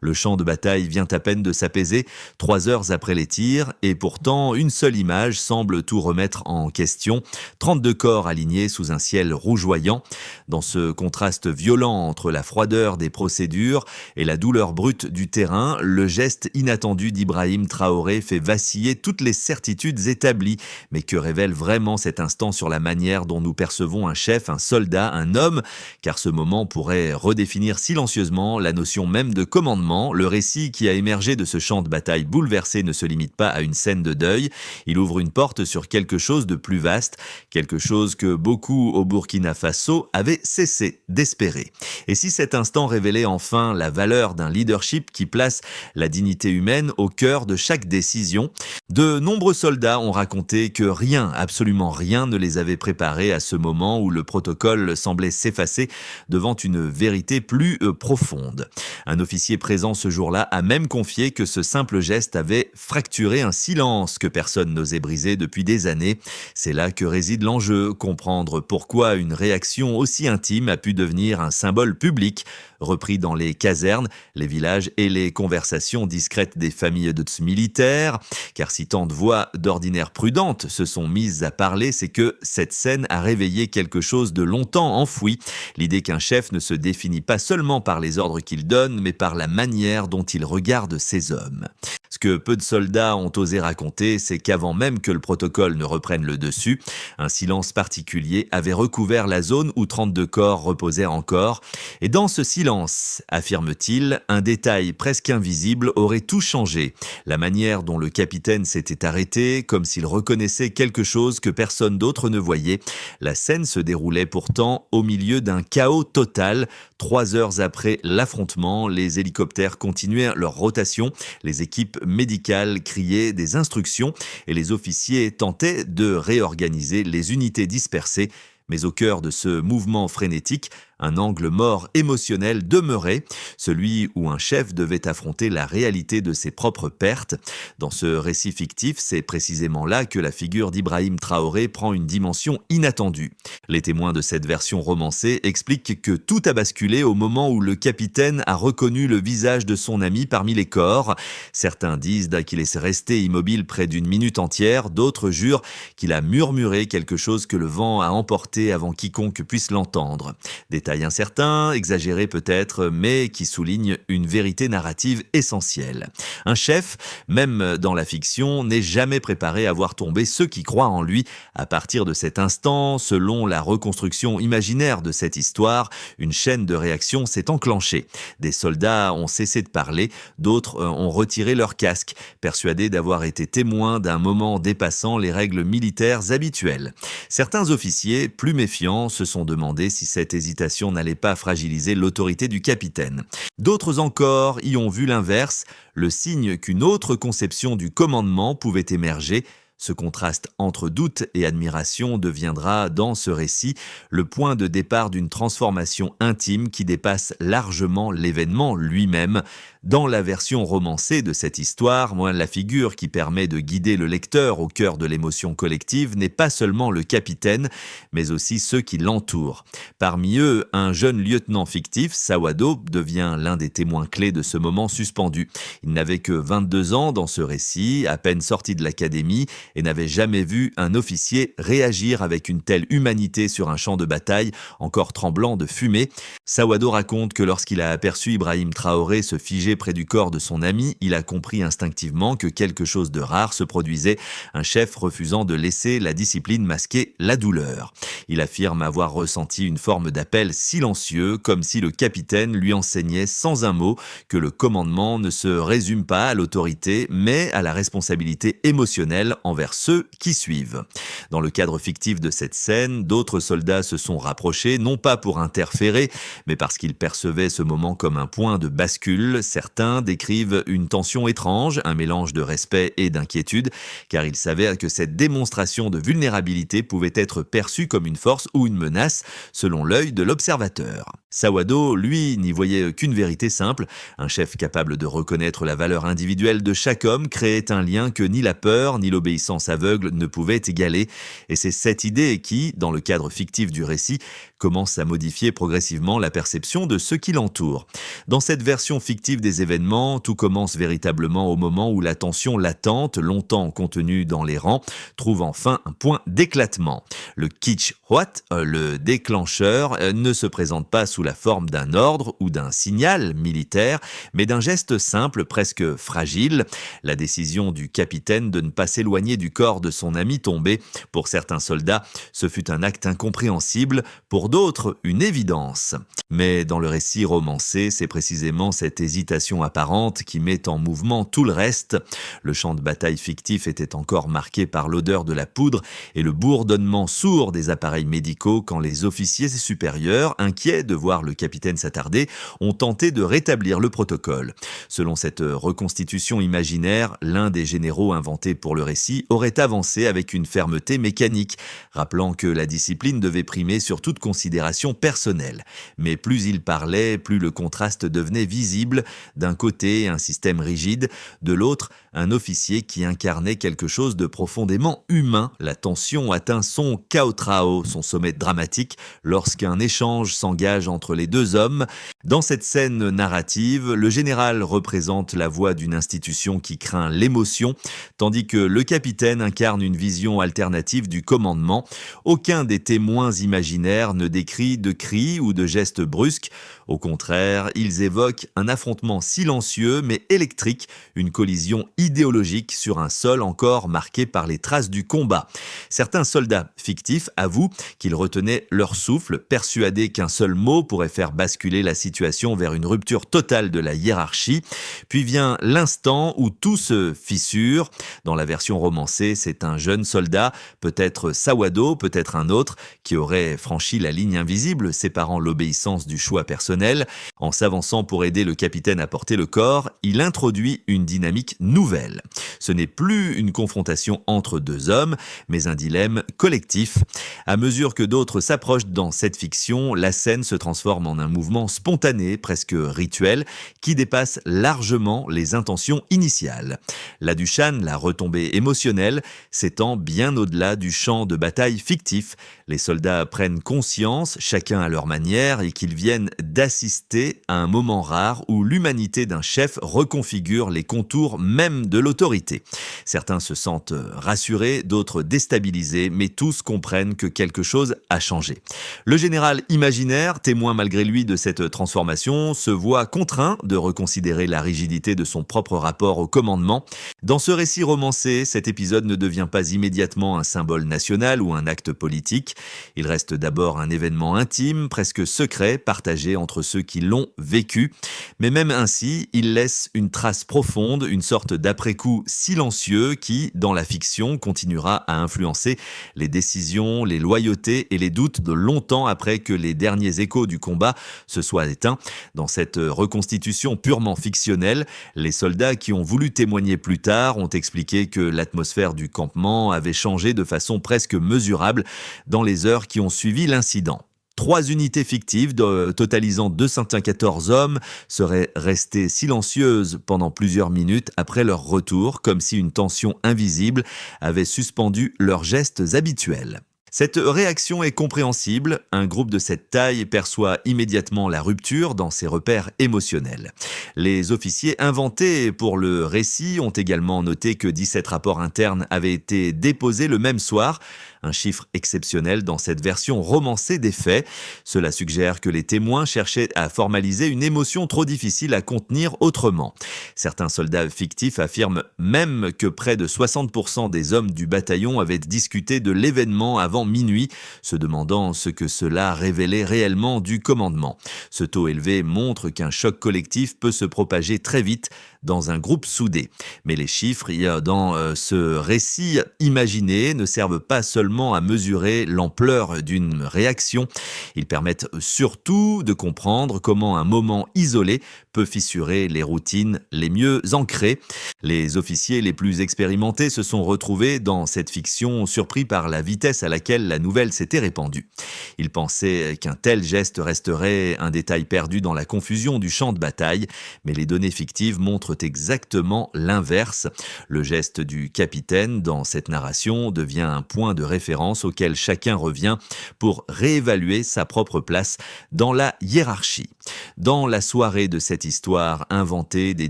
Le champ de bataille vient à peine de s'apaiser 3 heures après les tirs, et pourtant une seule image semble tout remettre en question. 32 corps alignés sous un ciel rougeoyant. Dans ce contraste violent entre la froideur des procédures et la douleur brute du terrain, le geste inattendu d'Ibrahim Traoré fait vaciller toutes les certitudes établies. Mais que révèle vraiment cet instant sur la manière dont nous percevons un chef, un soldat, un homme? Car ce moment pourrait redéfinir silencieusement la notion même de commandement. Le récit qui a émergé de ce champ de bataille bouleversé ne se limite pas à une scène de deuil. Il ouvre une porte sur quelque chose de plus vaste, quelque chose que beaucoup au Burkina Faso avaient cessé d'espérer. Et si cet instant révélait enfin la valeur d'un leadership qui place la dignité humaine au cœur de chaque décision? De nombreux soldats ont raconté que rien, absolument rien, ne les avait préparés à ce moment où le protocole semblait s'effacer devant une vérité plus profonde. Un officier présent ce jour-là a même confié que ce simple geste avait fracturé un silence que personne n'osait briser depuis des années. C'est là que réside l'enjeu, comprendre pourquoi une réaction aussi intime a pu devenir un symbole public, repris dans les casernes, les villages et les conversations discrètes des familles de militaires. Car si tant de voix d'ordinaire prudentes se sont mises à parler, c'est que cette scène a réveillé quelque chose de longtemps enfoui. L'idée qu'un chef ne se définit pas seulement par les ordres qu'il donne, mais par la manière dont il regarde ses hommes. Ce que peu de soldats ont osé raconter, c'est qu'avant même que le protocole ne reprenne le dessus, un silence particulier avait recouvert la zone où 32 corps reposaient encore. Et dans ce silence, affirme-t-il, un détail presque invisible aurait tout changé. La manière dont le capitaine s'était arrêté, comme s'il reconnaissait quelque chose que personne d'autre ne voyait. La scène se déroulait pourtant au milieu d'un chaos total. 3 heures après l'affrontement, les hélicoptères continuaient leur rotation, les équipes médicales criaient des instructions et les officiers tentaient de réorganiser les unités dispersées. Mais au cœur de ce mouvement frénétique, un angle mort émotionnel demeurait, celui où un chef devait affronter la réalité de ses propres pertes. Dans ce récit fictif, c'est précisément là que la figure d'Ibrahim Traoré prend une dimension inattendue. Les témoins de cette version romancée expliquent que tout a basculé au moment où le capitaine a reconnu le visage de son ami parmi les corps. Certains disent qu'il est resté immobile près d'une minute entière, d'autres jurent qu'il a murmuré quelque chose que le vent a emporté avant quiconque puisse l'entendre. Détail incertain, exagéré peut-être, mais qui souligne une vérité narrative essentielle. Un chef, même dans la fiction, n'est jamais préparé à voir tomber ceux qui croient en lui. À partir de cet instant, selon la reconstruction imaginaire de cette histoire, une chaîne de réactions s'est enclenchée. Des soldats ont cessé de parler, d'autres ont retiré leur casque, persuadés d'avoir été témoins d'un moment dépassant les règles militaires habituelles. Certains officiers, plus méfiants, se sont demandé si cette hésitation n'allait pas fragiliser l'autorité du capitaine. D'autres encore y ont vu l'inverse, le signe qu'une autre conception du commandement pouvait émerger. Ce contraste entre doute et admiration deviendra, dans ce récit, le point de départ d'une transformation intime qui dépasse largement l'événement lui-même. Dans la version romancée de cette histoire, la figure qui permet de guider le lecteur au cœur de l'émotion collective n'est pas seulement le capitaine, mais aussi ceux qui l'entourent. Parmi eux, un jeune lieutenant fictif, Sawado, devient l'un des témoins clés de ce moment suspendu. Il n'avait que 22 ans dans ce récit, à peine sorti de l'académie, et n'avait jamais vu un officier réagir avec une telle humanité sur un champ de bataille encore tremblant de fumée. Sawado raconte que lorsqu'il a aperçu Ibrahim Traoré se figer près du corps de son ami, il a compris instinctivement que quelque chose de rare se produisait, un chef refusant de laisser la discipline masquer la douleur. Il affirme avoir ressenti une forme d'appel silencieux, comme si le capitaine lui enseignait sans un mot que le commandement ne se résume pas à l'autorité, mais à la responsabilité émotionnelle envers ceux qui suivent. Dans le cadre fictif de cette scène, d'autres soldats se sont rapprochés, non pas pour interférer, mais parce qu'ils percevaient ce moment comme un point de bascule. Certains décrivent une tension étrange, un mélange de respect et d'inquiétude, car ils savaient que cette démonstration de vulnérabilité pouvait être perçue comme une force ou une menace, selon l'œil de l'observateur. Sawado, lui, n'y voyait qu'une vérité simple. Un chef capable de reconnaître la valeur individuelle de chaque homme créait un lien que ni la peur ni l'obéissance aveugle ne pouvaient égaler. Et c'est cette idée qui, dans le cadre fictif du récit, commence à modifier progressivement la perception de ceux qui l'entourent. Dans cette version fictive des événements, tout commence véritablement au moment où la tension latente, longtemps contenue dans les rangs, trouve enfin un point d'éclatement. Le kitsch Hwat, le déclencheur, ne se présente pas sous la forme d'un ordre ou d'un signal militaire, mais d'un geste simple, presque fragile, la décision du capitaine de ne pas s'éloigner du corps de son ami tombé. Pour certains soldats, ce fut un acte incompréhensible, pour d'autres, une évidence. Mais dans le récit romancé, c'est précisément cette hésitation apparente qui met en mouvement tout le reste. Le champ de bataille fictif était encore marqué par l'odeur de la poudre et le bourdonnement sourd des appareils médicaux quand les officiers supérieurs, inquiets de voir le capitaine s'attarder, ont tenté de rétablir le protocole. Selon cette reconstitution imaginaire, l'un des généraux inventés pour le récit aurait avancé avec une fermeté mécanique, rappelant que la discipline devait primer sur toute considération personnelle. Mais plus il parlait, plus le contraste devenait visible. D'un côté, un système rigide, de l'autre, un officier qui incarnait quelque chose de profondément humain. La tension atteint son cao-trao, son sommet dramatique, lorsqu'un échange s'engage entre les deux hommes. Dans cette scène narrative, le général représente la voix d'une institution qui craint l'émotion, tandis que le capitaine incarne une vision alternative du commandement. Aucun des témoins imaginaires ne décrit de cris ou de gestes brusques. Au contraire, ils évoquent un affrontement silencieux mais électrique, une collision idéologique sur un sol encore marqué par les traces du combat. Certains soldats fictifs avouent qu'ils retenaient leur souffle, persuadés qu'un seul mot pourrait faire basculer la situation vers une rupture totale de la hiérarchie. Puis vient l'instant où tout se fissure. Dans la version romancée, c'est un jeune soldat, peut-être Sawado, peut-être un autre, qui aurait franchi la ligne invisible séparant l'obéissance du choix personnel. En s'avançant pour aider le capitaine à porter le corps, il introduit une dynamique nouvelle. Ce n'est plus une confrontation entre deux hommes, mais un dilemme collectif. À mesure que d'autres s'approchent dans cette fiction, la scène se transforme en un mouvement spontané, presque rituel, qui dépasse largement les intentions initiales. La Dushan, la retombée émotionnelle, s'étend bien au-delà du champ de bataille fictif. Les soldats prennent conscience, chacun à leur manière, et qu'ils viennent d'assister à un moment rare où l'humanité d'un chef reconfigure les contours même de l'autorité. Certains se sentent rassurés, d'autres déstabilisés, mais tous comprennent que quelque chose a changé. Le général imaginaire, témoin malgré lui de cette transformation, se voit contraint de reconsidérer la rigidité de son propre rapport au commandement. Dans ce récit romancé, cet épisode ne devient pas immédiatement un symbole national ou un acte politique. Il reste d'abord un événement intime, presque secret, partagé entre ceux qui l'ont vécu. Mais même ainsi, il laisse une trace profonde, une sorte d'après-coup silencieux qui, dans la fiction, continuera à influencer les décisions, les loyautés et les doutes de longtemps après que les derniers échos du combat se soient éteints. Dans cette reconstitution purement fictionnelle, les soldats qui ont voulu témoigner plus tard ont expliqué que l'atmosphère du campement avait changé de façon presque mesurable dans les heures qui ont suivi l'incident. 3 unités fictives, totalisant 214 hommes, seraient restées silencieuses pendant plusieurs minutes après leur retour, comme si une tension invisible avait suspendu leurs gestes habituels. Cette réaction est compréhensible. Un groupe de cette taille perçoit immédiatement la rupture dans ses repères émotionnels. Les officiers inventés pour le récit ont également noté que 17 rapports internes avaient été déposés le même soir, un chiffre exceptionnel dans cette version romancée des faits. Cela suggère que les témoins cherchaient à formaliser une émotion trop difficile à contenir autrement. Certains soldats fictifs affirment même que près de 60% des hommes du bataillon avaient discuté de l'événement avant minuit, se demandant ce que cela révélait réellement du commandement. Ce taux élevé montre qu'un choc collectif peut se propager très vite dans un groupe soudé. Mais les chiffres dans ce récit imaginé ne servent pas seulement à mesurer l'ampleur d'une réaction, ils permettent surtout de comprendre comment un moment isolé peut fissurer les routines les mieux ancrées. Les officiers les plus expérimentés se sont retrouvés dans cette fiction surpris par la vitesse à laquelle laquelle la nouvelle s'était répandue. Il pensait qu'un tel geste resterait un détail perdu dans la confusion du champ de bataille, mais les données fictives montrent exactement l'inverse. Le geste du capitaine dans cette narration devient un point de référence auquel chacun revient pour réévaluer sa propre place dans la hiérarchie. Dans la soirée de cette histoire inventée, des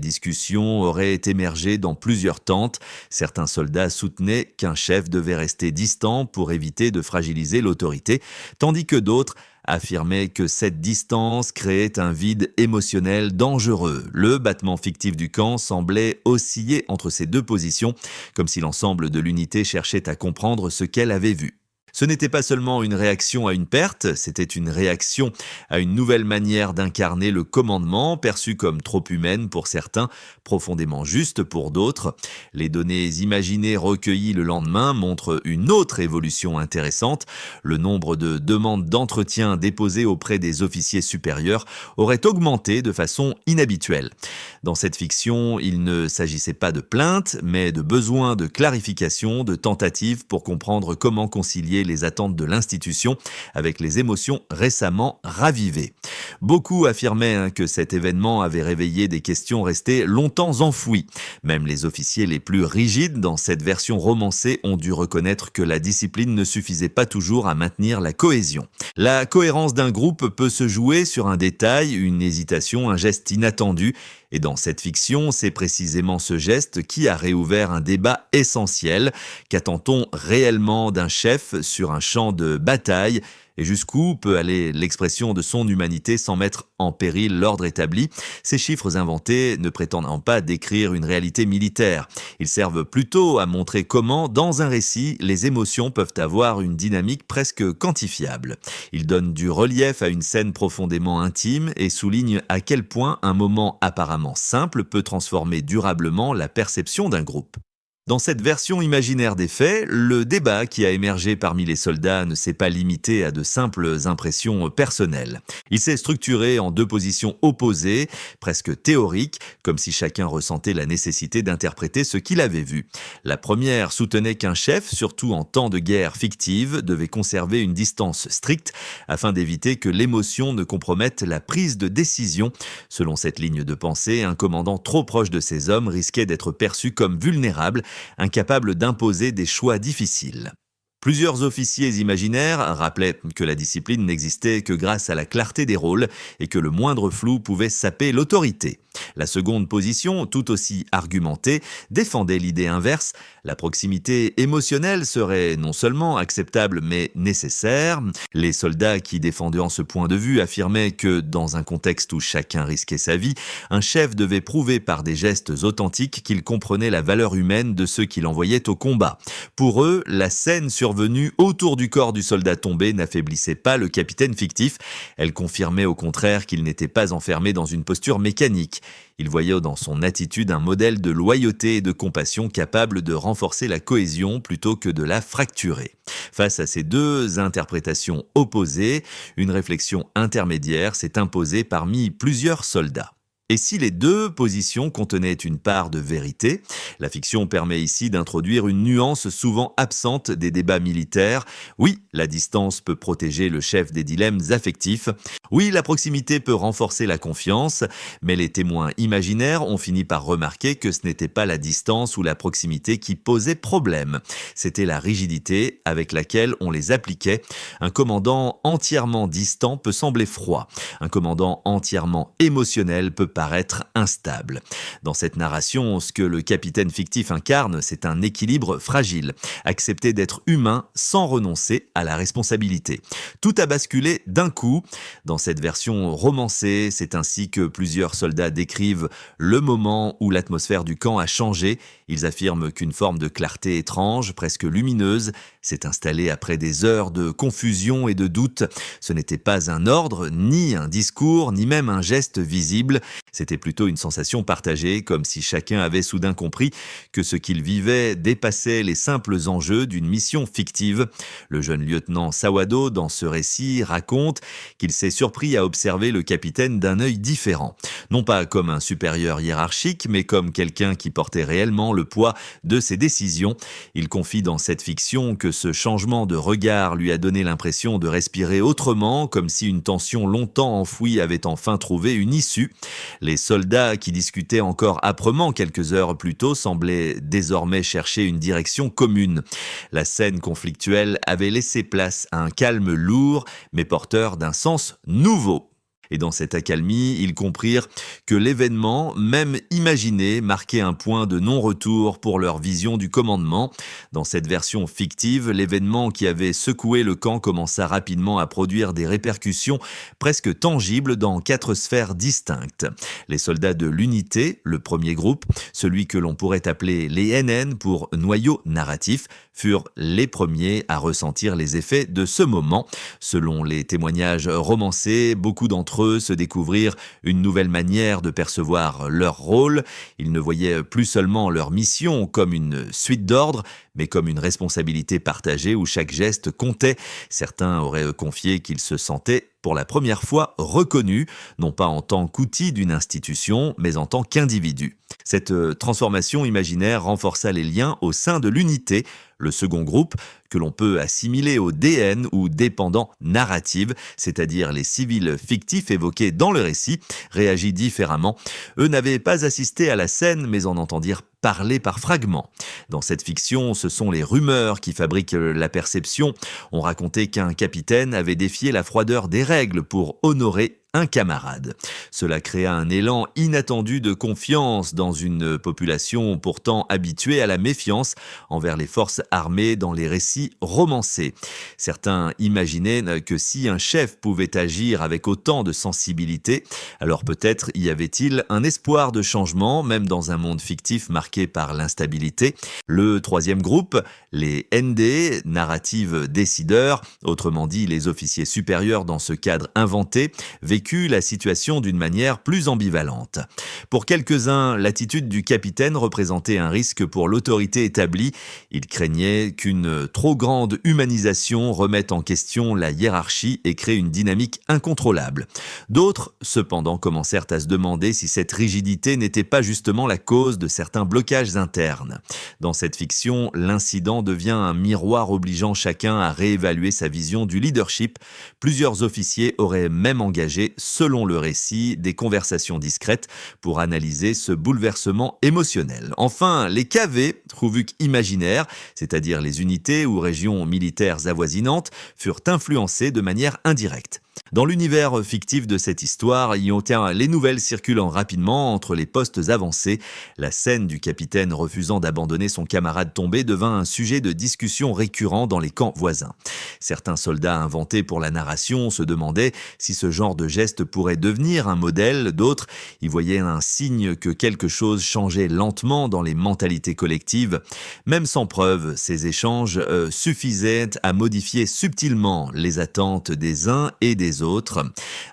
discussions auraient émergé dans plusieurs tentes. Certains soldats soutenaient qu'un chef devait rester distant pour éviter de fragiliser l'autorité, tandis que d'autres affirmait que cette distance créait un vide émotionnel dangereux. Le battement fictif du camp semblait osciller entre ces deux positions, comme si l'ensemble de l'unité cherchait à comprendre ce qu'elle avait vu. Ce n'était pas seulement une réaction à une perte, c'était une réaction à une nouvelle manière d'incarner le commandement, perçue comme trop humaine pour certains, profondément juste pour d'autres. Les données imaginées recueillies le lendemain montrent une autre évolution intéressante. Le nombre de demandes d'entretien déposées auprès des officiers supérieurs aurait augmenté de façon inhabituelle. Dans cette fiction, il ne s'agissait pas de plaintes, mais de besoins de clarification, de tentatives pour comprendre comment concilier les attentes de l'institution avec les émotions récemment ravivées. Beaucoup affirmaient que cet événement avait réveillé des questions restées longtemps enfouies. Même les officiers les plus rigides dans cette version romancée ont dû reconnaître que la discipline ne suffisait pas toujours à maintenir la cohésion. La cohérence d'un groupe peut se jouer sur un détail, une hésitation, un geste inattendu. Et dans cette fiction, c'est précisément ce geste qui a réouvert un débat essentiel. Qu'attend-on réellement d'un chef sur un champ de bataille ? Et jusqu'où peut aller l'expression de son humanité sans mettre en péril l'ordre établi ? Ces chiffres inventés ne prétendent pas décrire une réalité militaire. Ils servent plutôt à montrer comment, dans un récit, les émotions peuvent avoir une dynamique presque quantifiable. Ils donnent du relief à une scène profondément intime et soulignent à quel point un moment apparemment simple peut transformer durablement la perception d'un groupe. Dans cette version imaginaire des faits, le débat qui a émergé parmi les soldats ne s'est pas limité à de simples impressions personnelles. Il s'est structuré en deux positions opposées, presque théoriques, comme si chacun ressentait la nécessité d'interpréter ce qu'il avait vu. La première soutenait qu'un chef, surtout en temps de guerre fictive, devait conserver une distance stricte afin d'éviter que l'émotion ne compromette la prise de décision. Selon cette ligne de pensée, un commandant trop proche de ses hommes risquait d'être perçu comme vulnérable, incapable d'imposer des choix difficiles. Plusieurs officiers imaginaires rappelaient que la discipline n'existait que grâce à la clarté des rôles et que le moindre flou pouvait saper l'autorité. La seconde position, tout aussi argumentée, défendait l'idée inverse. La proximité émotionnelle serait non seulement acceptable mais nécessaire. Les soldats qui défendaient ce point de vue affirmaient que, dans un contexte où chacun risquait sa vie, un chef devait prouver par des gestes authentiques qu'il comprenait la valeur humaine de ceux qui l'envoyaient au combat. Pour eux, la scène survenue autour du corps du soldat tombé n'affaiblissait pas le capitaine fictif. Elle confirmait au contraire qu'il n'était pas enfermé dans une posture mécanique. Il voyait dans son attitude un modèle de loyauté et de compassion capable de renforcer la cohésion plutôt que de la fracturer. Face à ces deux interprétations opposées, une réflexion intermédiaire s'est imposée parmi plusieurs soldats. Et si les deux positions contenaient une part de vérité, la fiction permet ici d'introduire une nuance souvent absente des débats militaires. Oui, la distance peut protéger le chef des dilemmes affectifs. Oui, la proximité peut renforcer la confiance, mais les témoins imaginaires ont fini par remarquer que ce n'était pas la distance ou la proximité qui posait problème. C'était la rigidité avec laquelle on les appliquait. Un commandant entièrement distant peut sembler froid. Un commandant entièrement émotionnel peut paraître instable. Dans cette narration, ce que le capitaine fictif incarne, c'est un équilibre fragile. Accepter d'être humain sans renoncer à la responsabilité. Tout a basculé d'un coup. Dans cette version romancée, c'est ainsi que plusieurs soldats décrivent le moment où l'atmosphère du camp a changé. Ils affirment qu'une forme de clarté étrange, presque lumineuse, s'est installée après des heures de confusion et de doute. Ce n'était pas un ordre, ni un discours, ni même un geste visible. C'était plutôt une sensation partagée, comme si chacun avait soudain compris que ce qu'il vivait dépassait les simples enjeux d'une mission fictive. Le jeune lieutenant Sawado, dans ce récit, raconte qu'il s'est surpris à observer le capitaine d'un œil différent. Non pas comme un supérieur hiérarchique, mais comme quelqu'un qui portait réellement le poids de ses décisions. Il confie dans cette fiction que ce changement de regard lui a donné l'impression de respirer autrement, comme si une tension longtemps enfouie avait enfin trouvé une issue. Les soldats qui discutaient encore âprement quelques heures plus tôt semblaient désormais chercher une direction commune. La scène conflictuelle avait laissé place à un calme lourd, mais porteur d'un sens nouveau. Et dans cette accalmie, ils comprirent que l'événement, même imaginé, marquait un point de non-retour pour leur vision du commandement. Dans cette version fictive, l'événement qui avait secoué le camp commença rapidement à produire des répercussions presque tangibles dans 4 sphères distinctes. Les soldats de l'unité, le premier groupe, celui que l'on pourrait appeler les NN pour noyau narratif, furent les premiers à ressentir les effets de ce moment. Selon les témoignages romancés, beaucoup d'entre eux se découvrirent une nouvelle manière de percevoir leur rôle. Ils ne voyaient plus seulement leur mission comme une suite d'ordres, mais comme une responsabilité partagée où chaque geste comptait. Certains auraient confié qu'ils se sentaient pour la première fois reconnus, non pas en tant qu'outil d'une institution, mais en tant qu'individu. Cette transformation imaginaire renforça les liens au sein de l'unité. Le second groupe, que l'on peut assimiler au DN ou dépendant narrative, c'est-à-dire les civils fictifs évoqués dans le récit, réagit différemment. Eux n'avaient pas assisté à la scène, mais en entendirent parler par fragments. Dans cette fiction, ce sont les rumeurs qui fabriquent la perception. On racontait qu'un capitaine avait défié la froideur des règles pour honorer un camarade. Cela créa un élan inattendu de confiance dans une population pourtant habituée à la méfiance envers les forces armées dans les récits romancés. Certains imaginaient que si un chef pouvait agir avec autant de sensibilité, alors peut-être y avait-il un espoir de changement, même dans un monde fictif marqué par l'instabilité. Le troisième groupe, les ND, narrative décideurs, autrement dit les officiers supérieurs dans ce cadre inventé, vécu la situation d'une manière plus ambivalente. Pour quelques-uns, l'attitude du capitaine représentait un risque pour l'autorité établie. Ils craignaient qu'une trop grande humanisation remette en question la hiérarchie et crée une dynamique incontrôlable. D'autres, cependant, commencèrent à se demander si cette rigidité n'était pas justement la cause de certains blocages internes. Dans cette fiction, l'incident devient un miroir obligeant chacun à réévaluer sa vision du leadership. Plusieurs officiers auraient même engagé, selon le récit, des conversations discrètes pour analyser ce bouleversement émotionnel. Enfin, les KV, trouvuk imaginaires, c'est-à-dire les unités ou régions militaires avoisinantes, furent influencées de manière indirecte. Dans l'univers fictif de cette histoire, les nouvelles circulant rapidement entre les postes avancés. La scène du capitaine refusant d'abandonner son camarade tombé devint un sujet de discussion récurrent dans les camps voisins. Certains soldats inventés pour la narration se demandaient si ce genre de geste pourrait devenir un modèle, d'autres y voyaient un signe que quelque chose changeait lentement dans les mentalités collectives. Même sans preuve, ces échanges suffisaient à modifier subtilement les attentes des uns et des autres.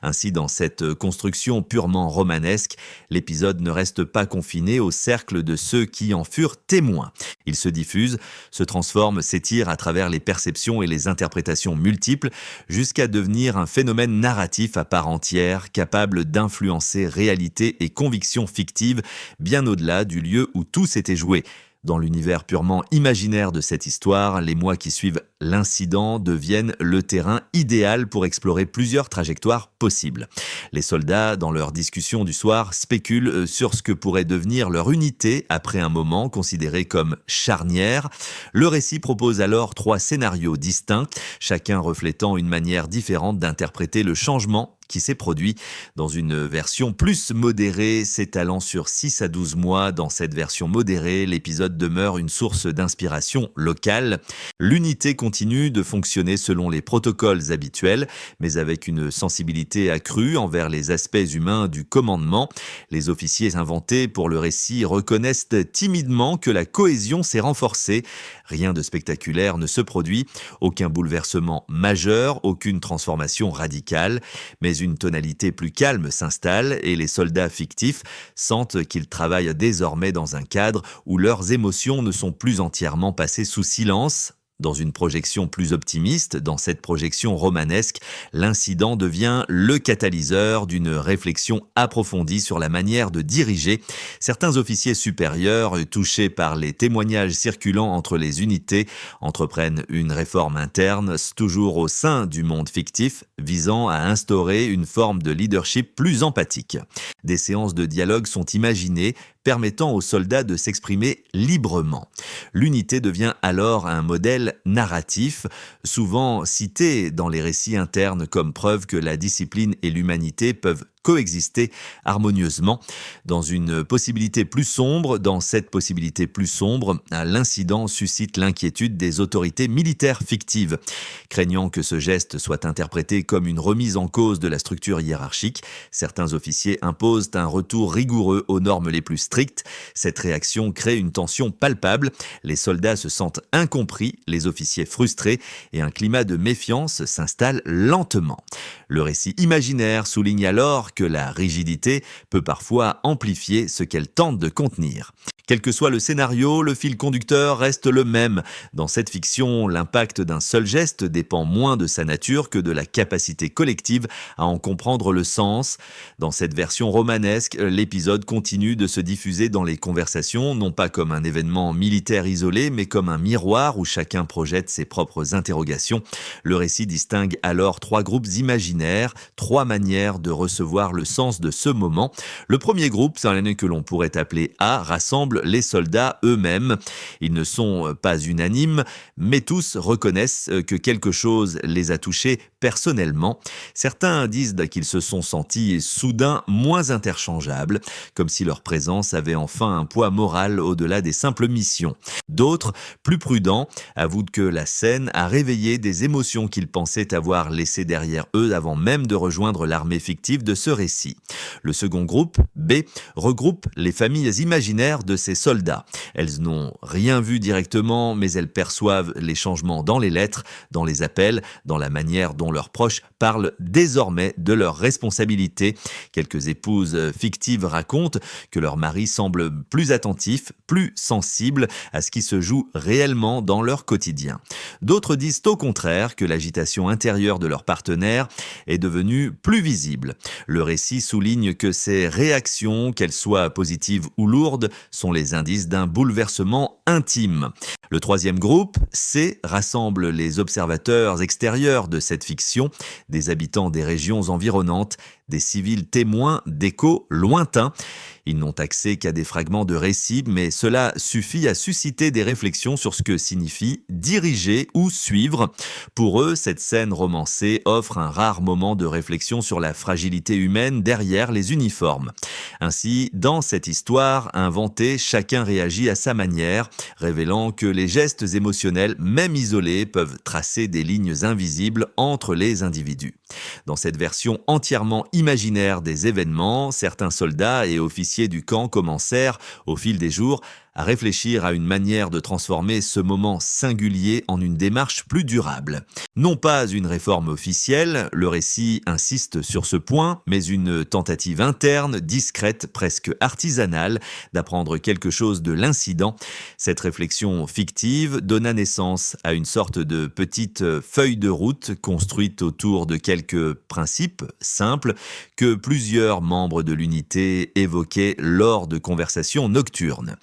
Ainsi, dans cette construction purement romanesque, l'épisode ne reste pas confiné au cercle de ceux qui en furent témoins. Il se diffuse, se transforme, s'étire à travers les perceptions et les interprétations multiples, jusqu'à devenir un phénomène narratif à part entière, capable d'influencer réalité et convictions fictives bien au-delà du lieu où tout s'était joué. Dans l'univers purement imaginaire de cette histoire, les mois qui suivent l'incident deviennent le terrain idéal pour explorer plusieurs trajectoires possibles. Les soldats, dans leur discussion du soir, spéculent sur ce que pourrait devenir leur unité après un moment considéré comme charnière. Le récit propose alors 3 scénarios distincts, chacun reflétant une manière différente d'interpréter le changement qui s'est produit dans une version plus modérée, s'étalant sur 6 à 12 mois. Dans cette version modérée, l'épisode demeure une source d'inspiration locale. L'unité continue de fonctionner selon les protocoles habituels, mais avec une sensibilité accrue envers les aspects humains du commandement. Les officiers inventés pour le récit reconnaissent timidement que la cohésion s'est renforcée. Rien de spectaculaire ne se produit, aucun bouleversement majeur, aucune transformation radicale, mais mais une tonalité plus calme s'installe et les soldats fictifs sentent qu'ils travaillent désormais dans un cadre où leurs émotions ne sont plus entièrement passées sous silence. Dans une projection plus optimiste, dans cette projection romanesque, l'incident devient le catalyseur d'une réflexion approfondie sur la manière de diriger. Certains officiers supérieurs, touchés par les témoignages circulant entre les unités, entreprennent une réforme interne, toujours au sein du monde fictif, visant à instaurer une forme de leadership plus empathique. Des séances de dialogue sont imaginées, permettant aux soldats de s'exprimer librement. L'unité devient alors un modèle narratif, souvent cité dans les récits internes comme preuve que la discipline et l'humanité peuvent coexister harmonieusement. Dans cette possibilité plus sombre, l'incident suscite l'inquiétude des autorités militaires fictives. Craignant que ce geste soit interprété comme une remise en cause de la structure hiérarchique, certains officiers imposent un retour rigoureux aux normes les plus strictes. Cette réaction crée une tension palpable. Les soldats se sentent incompris, les officiers frustrés, et un climat de méfiance s'installe lentement. Le récit imaginaire souligne alors que la rigidité peut parfois amplifier ce qu'elle tente de contenir. Quel que soit le scénario, le fil conducteur reste le même. Dans cette fiction, l'impact d'un seul geste dépend moins de sa nature que de la capacité collective à en comprendre le sens. Dans cette version romanesque, l'épisode continue de se diffuser dans les conversations, non pas comme un événement militaire isolé, mais comme un miroir où chacun projette ses propres interrogations. Le récit distingue alors 3 groupes imaginaires, 3 manières de recevoir le sens de ce moment. Le premier groupe, que l'on pourrait appeler A, rassemble les soldats eux-mêmes. Ils ne sont pas unanimes, mais tous reconnaissent que quelque chose les a touchés personnellement. Certains disent qu'ils se sont sentis soudain moins interchangeables, comme si leur présence avait enfin un poids moral au-delà des simples missions. D'autres, plus prudents, avouent que la scène a réveillé des émotions qu'ils pensaient avoir laissées derrière eux avant même de rejoindre l'armée fictive de ce récit. Le second groupe, B, regroupe les familles imaginaires de ces soldats. Elles n'ont rien vu directement, mais elles perçoivent les changements dans les lettres, dans les appels, dans la manière dont leurs proches parlent désormais de leurs responsabilités. Quelques épouses fictives racontent que leur mari semble plus attentif, plus sensible à ce qui se joue réellement dans leur quotidien. D'autres disent au contraire que l'agitation intérieure de leur partenaire est devenue plus visible. Le récit souligne que ces réactions, qu'elles soient positives ou lourdes, sont les indices d'un bouleversement intime. Le troisième groupe, C, rassemble les observateurs extérieurs de cette fiction, des habitants des régions environnantes, des civils témoins d'échos lointains. Ils n'ont accès qu'à des fragments de récits, mais cela suffit à susciter des réflexions sur ce que signifie diriger ou suivre. Pour eux, cette scène romancée offre un rare moment de réflexion sur la fragilité humaine derrière les uniformes. Ainsi, dans cette histoire inventée, chacun réagit à sa manière, révélant que les gestes émotionnels, même isolés, peuvent tracer des lignes invisibles entre les individus. Dans cette version entièrement imaginaire des événements, certains soldats et officiers du camp commencèrent, au fil des jours, à réfléchir à une manière de transformer ce moment singulier en une démarche plus durable. Non pas une réforme officielle, le récit insiste sur ce point, mais une tentative interne, discrète, presque artisanale, d'apprendre quelque chose de l'incident. Cette réflexion fictive donna naissance à une sorte de petite feuille de route construite autour de quelques principes simples que plusieurs membres de l'unité évoquaient lors de conversations nocturnes.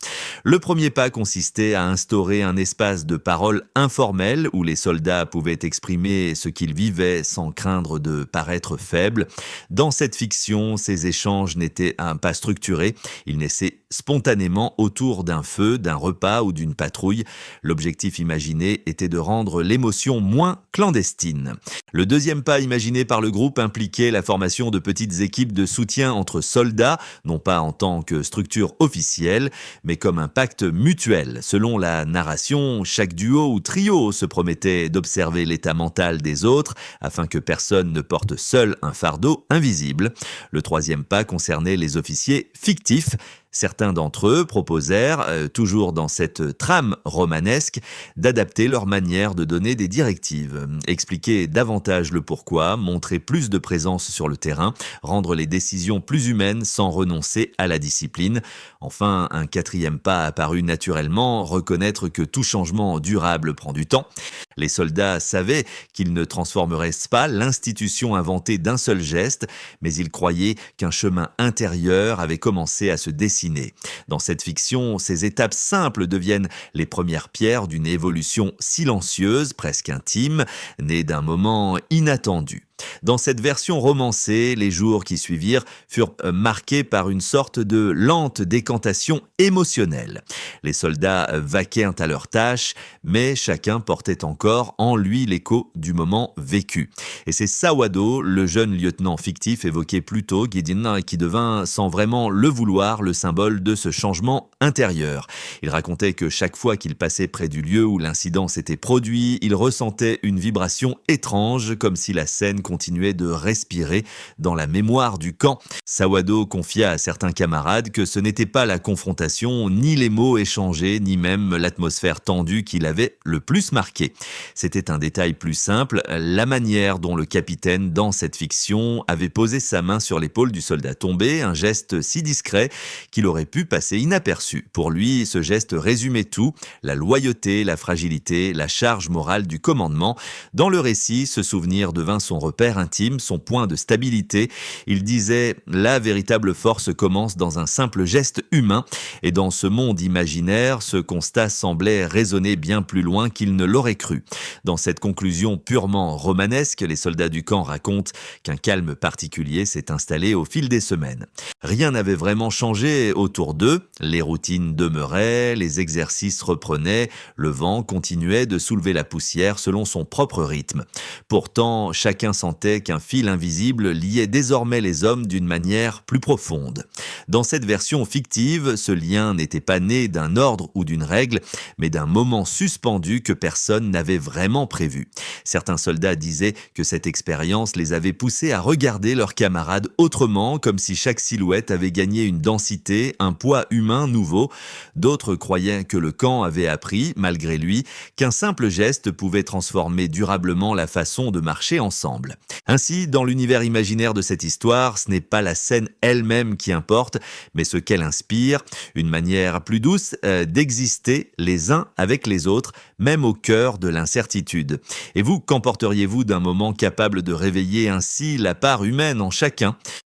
Le premier pas consistait à instaurer un espace de parole informel où les soldats pouvaient exprimer ce qu'ils vivaient sans craindre de paraître faibles. Dans cette fiction, ces échanges n'étaient pas structurés, ils naissaient spontanément autour d'un feu, d'un repas ou d'une patrouille. L'objectif imaginé était de rendre l'émotion moins clandestine. Le deuxième pas imaginé par le groupe impliquait la formation de petites équipes de soutien entre soldats, non pas en tant que structure officielle, mais comme un pacte mutuel. Selon la narration, chaque duo ou trio se promettait d'observer l'état mental des autres afin que personne ne porte seul un fardeau invisible. Le troisième pas concernait les officiers fictifs. Certains d'entre eux proposèrent, toujours dans cette trame romanesque, d'adapter leur manière de donner des directives, expliquer davantage le pourquoi, montrer plus de présence sur le terrain, rendre les décisions plus humaines sans renoncer à la discipline. Enfin, un quatrième pas apparu naturellement, reconnaître que tout changement durable prend du temps. Les soldats savaient qu'ils ne transformeraient pas l'institution inventée d'un seul geste, mais ils croyaient qu'un chemin intérieur avait commencé à se dessiner. Dans cette fiction, ces étapes simples deviennent les premières pierres d'une évolution silencieuse, presque intime, née d'un moment inattendu. Dans cette version romancée, les jours qui suivirent furent marqués par une sorte de lente décantation émotionnelle. Les soldats vaquèrent à leurs tâches, mais chacun portait encore en lui l'écho du moment vécu. Et c'est Sawado, le jeune lieutenant fictif évoqué plus tôt, Gideon, qui devint, sans vraiment le vouloir, le symbole de ce changement intérieur. Il racontait que chaque fois qu'il passait près du lieu où l'incident s'était produit, il ressentait une vibration étrange, comme si la scène continuait de respirer dans la mémoire du camp. Sawado confia à certains camarades que ce n'était pas la confrontation, ni les mots échangés, ni même l'atmosphère tendue qui l'avait le plus marqué. C'était un détail plus simple, la manière dont le capitaine, dans cette fiction, avait posé sa main sur l'épaule du soldat tombé, un geste si discret qu'il aurait pu passer inaperçu. Pour lui, ce geste résumait tout, la loyauté, la fragilité, la charge morale du commandement. Dans le récit, ce souvenir devint son repère intime, son point de stabilité. Il disait « La véritable force commence dans un simple geste humain ». Et dans ce monde imaginaire, ce constat semblait résonner bien plus loin qu'il ne l'aurait cru. Dans cette conclusion purement romanesque, les soldats du camp racontent qu'un calme particulier s'est installé au fil des semaines. Rien n'avait vraiment changé autour d'eux, les routines demeuraient, les exercices reprenaient, le vent continuait de soulever la poussière selon son propre rythme. Pourtant, chacun sentait qu'un fil invisible liait désormais les hommes d'une manière plus profonde. Dans cette version fictive, ce lien n'était pas né d'un ordre ou d'une règle, mais d'un moment suspendu que personne n'avait vraiment prévu. Certains soldats disaient que cette expérience les avait poussés à regarder leurs camarades autrement, comme si chaque silhouette avait gagné une densité, un poids humain nouveau. D'autres croyaient que le camp avait appris, malgré lui, qu'un simple geste pouvait transformer durablement la façon de marcher ensemble. Ainsi, dans l'univers imaginaire de cette histoire, ce n'est pas la scène elle-même qui importe, mais ce qu'elle inspire, une manière plus douce d'exister les uns avec les autres, même au cœur de l'incertitude. Et vous, qu'emporteriez-vous d'un moment capable de réveiller ainsi la part humaine en chacun ?